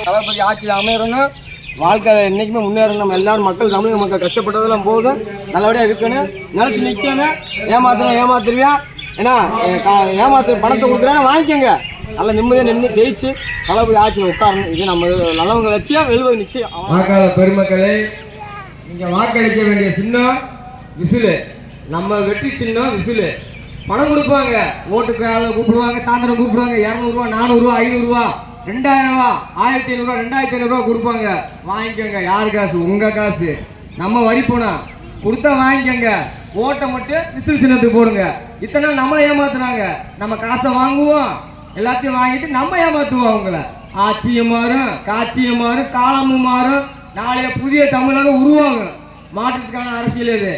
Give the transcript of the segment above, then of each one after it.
தளபதி ஆட்சியில் அமையறணும், வாழ்க்கையில் என்றைக்குமே முன்னேறணும். நம்ம எல்லாரும் மக்கள், தமிழக மக்கள் கஷ்டப்பட்டதெல்லாம் போதும், நல்லபடியாக இருக்கணும், நினச்சி நிற்கணும். ஏமாத்துருவியா ஏன்னா பணத்தை கொடுக்குறேன்னா வாங்கிக்கோங்க. நல்லா நிம்மதியாக நின்று ஜெயிச்சு தளபதி ஆட்சியில் உட்காரணும். இது நம்ம நல்லவங்க லட்சியம், வெல்வது நிச்சயம். வாக்காளர் பெருமக்களே, நீங்கள் வாக்களிக்க வேண்டிய சின்னம் விசிலு. நம்ம வெற்றி சின்னம் விசிலு. பணம் கொடுப்பாங்க, ஓட்டுக்கு கூப்பிடுவாங்க, சாயந்தரம் கூப்பிடுவாங்க. 200 ரூபா, 400 ரூபா, 500 ரூபா, 2000 ரூபா, 1500 ரூபா, 2500 ரூபா கொடுப்பாங்க. வாங்கிக்கோங்க. யார் காசு? உங்க காசு. நம்ம வரி போனோம் கொடுத்தா வாங்கிக்கோங்க. ஓட்டை மட்டும் விசில் சின்னத்துக்கு போடுங்க. இத்தனை நாள் நம்மளை ஏமாத்துனாங்க, நம்ம காசை வாங்குவோம், எல்லாத்தையும் வாங்கிட்டு நம்ம ஏமாத்துவோம் அவங்கள. ஆட்சியும் மாறும், காட்சியும் மாறும், காலமும் மாறும். நாளைய புதிய தமிழக உருவாகும். மாற்றத்துக்கான அரசியல் இது.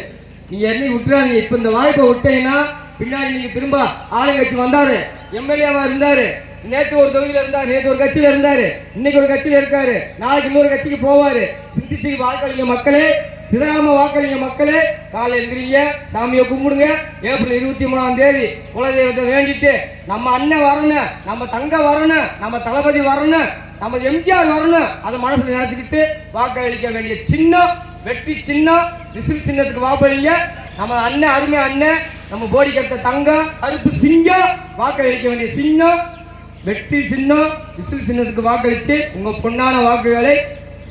நீங்க என்னைக்கு விட்டுறாதீங்க. இப்ப இந்த வாய்ப்பை விட்டீங்கன்னா பின்னாடி நீங்க திரும்ப ஆளுங்கட்சி வந்தாரு, எம்எல்ஏவா இருந்தாரு, நேற்று ஒரு தொகுதியில இருந்தாரு, நேற்று ஒரு கட்சியில இருந்தாரு, இன்னைக்கு ஒரு கட்சியில இருக்காரு, நாளைக்கு இன்னொரு கட்சிக்கு போவாரு. சிந்திச்சு வாக்களிங்க மக்களே, சிதறாம வாக்களிங்க மக்களே. காலை எந்திரிங்க, சாமியை கும்பிடுங்க. ஏப்ரல் 23ஆம் தேதி குலதெய்வத்தை வேண்டிட்டு நம்ம அண்ணன் வரணும், நம்ம தங்க வரணும், நம்ம தளபதி வரணும், நம்ம எம்ஜிஆர் வரணும். அதை மனசுல நினைச்சுக்கிட்டு வாக்களிக்க வேண்டிய சின்னம் வெற்றி சின்னம், விசில் சின்னத்துக்கு வாக்களிங்க. நம்ம அண்ணன், அருமை அண்ணன், நம்ம போடி கட்ட தங்கம், கருப்பு சிங்கம். வாக்களிக்க வேண்டிய சின்னம் வெற்றி சின்னம், விசில் சின்னத்துக்கு வாக்களித்து உங்க பொன்னான வாக்குகளை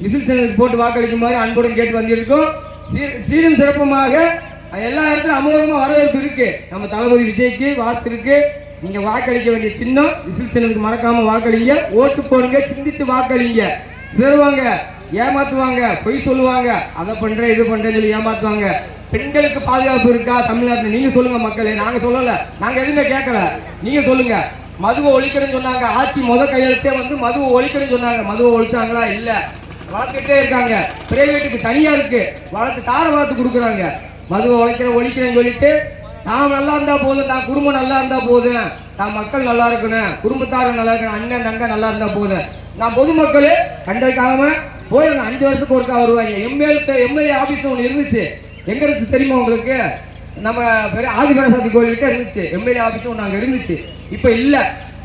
விசில் சின்னத்துக்கு போட்டு வாக்களிக்குமாறு அன்புடன் கேட்டு வந்திருக்கோம். சீரும் சிறப்புமாக எல்லா இடத்துலையும் அமோகமா வரவேற்பு இருக்கு. நம்ம தளபதி விஜய்க்கு வாழ்த்து இருக்கு. நீங்க வாக்களிக்க வேண்டிய சின்னம் விசில் சின்னத்துக்கு மறக்காம வாக்களிங்க. ஓட்டு போடுங்க, சிந்திச்சு வாக்களிங்க. சிறுவாங்க, ஏமாத்துவாங்க, பொய் சொல்லுவாங்க, அதை பண்றேன் இது பண்றேன்னு சொல்லி ஏமாத்துவாங்க. பெண்களுக்கு பாதுகாப்பு இருக்கா தமிழ்நாட்டில்? நீங்க சொல்லுங்க மக்களே. நாங்க சொல்லல, நாங்க எதுவுமே கேட்கல, நீங்க சொல்லுங்க. மதுவை ஒழிக்கணும்னு சொன்னாங்க, ஆட்சி கையெழுத்தே மதுவை ஒழிக்கணும்னு சொன்னாங்க. மதுவை ஒழிச்சாங்களா? இல்ல, வளர்த்துட்டே இருக்காங்க. பிரைவேட்டுக்கு தனியா இருக்கு, வளர்த்து தார வளர்த்து கொடுக்குறாங்க. மதுவை ஒழிக்கிறேன்னு சொல்லிட்டு நான் நல்லா இருந்தா போதும், நான் குடும்பம் நல்லா இருந்தா போதும், நான் மக்கள் நல்லா இருக்கணும், குடும்பத்தாரங்க நல்லா இருக்கணும், அண்ணன் தங்க நல்லா இருந்தா போதும், நான் பொதுமக்களே கண்டிக்காம போயிடணும். 5 வருஷத்துக்கு ஒருக்கா வருவாங்க. எம்எல்ஏ ஆபீஸ் ஒன்று இருந்துச்சு. எங்க இருந்துச்சு தெரியுமா உங்களுக்கு? நம்ம ஆதிபராசக்தி கோயில்கிட்ட இருந்துச்சு எம்எல்ஏ ஆபீஸ் ஒன்று அங்கே இருந்துச்சு. இப்போ இல்ல.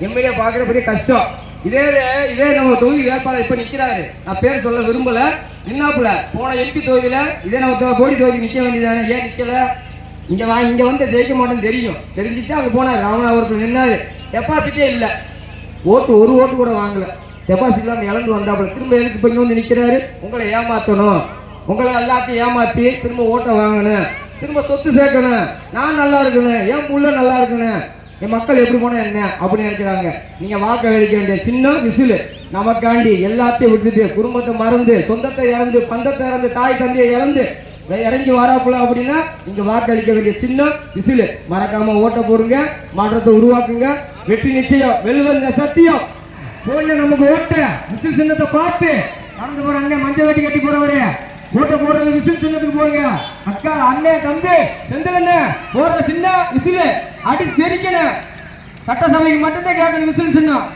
எம்எல்ஏ பார்க்குற பெரிய கஷ்டம். இதே நம்ம தொகுதி வேட்பாளர் இப்ப நிக்கிறாரு, நான் பேர் சொல்ல விரும்பல, நின்னாப்புல போன எம்பி தொகுதியில இதே நம்ம போடி தொகுதி நிக்க வேண்டியதானே, ஏன் நிக்கல? இங்க வந்து ஜெயிக்க மாட்டேன்னு தெரிஞ்சுட்டு அங்க போனாரு, ராமநாதபுரத்தில் நின்னாரு. டெபாசிட்டே இல்ல, ஒரு ஓட்டு கூட வாங்கல. டெபாசிட்ல அங்க இழந்து வந்தாப்புல திரும்ப எதுக்கு இப்ப இங்க வந்து நிக்கிறாரு? உங்களை ஏமாத்தணும், உங்களை எல்லாத்தையும் ஏமாத்தி திரும்ப ஓட்டை வாங்கணும், திரும்ப சொத்து சேர்க்கணும், நான் நல்லா இருக்கணும், என் புள்ள நல்லா இருக்கணும், என் மக்கள் எப்படி போனா என்ன அப்படின்னு நினைக்கிறாங்க. நீங்க வாக்களிக்க வேண்டிய சின்னம் விசிலு. நமக்காண்டி எல்லாத்தையும் விட்டுட்டு, குடும்பத்தை மறந்து, சொந்தத்தை இழந்து, பந்தத்தை இழந்து, தாய் தந்தையை இழந்து இறங்கி வராப்புல அப்படின்னா நீங்க வாக்களிக்க வேண்டிய சின்னம் விசிலு. மறக்காம ஓட்ட போடுங்க, மாற்றத்தை உருவாக்குங்க. வெற்றி நிச்சயம், வெல்வந்த சத்தியம். போன நமக்கு ஓட்ட விசில் சின்னத்தை பார்த்து நடந்து போற அண்ணன், மஞ்சள் வெட்டி கட்டி போறவரு ஓட்ட போடுறது விசில் சின்னத்துக்கு போங்க. அக்கா, அண்ணன், தம்பி, செந்தில் போடுற சின்ன விசிலு அடி தெரிக்கணும். சட்டசபைக்கு மட்டும்தான் கேட்கணும் விசில் சின்னம்.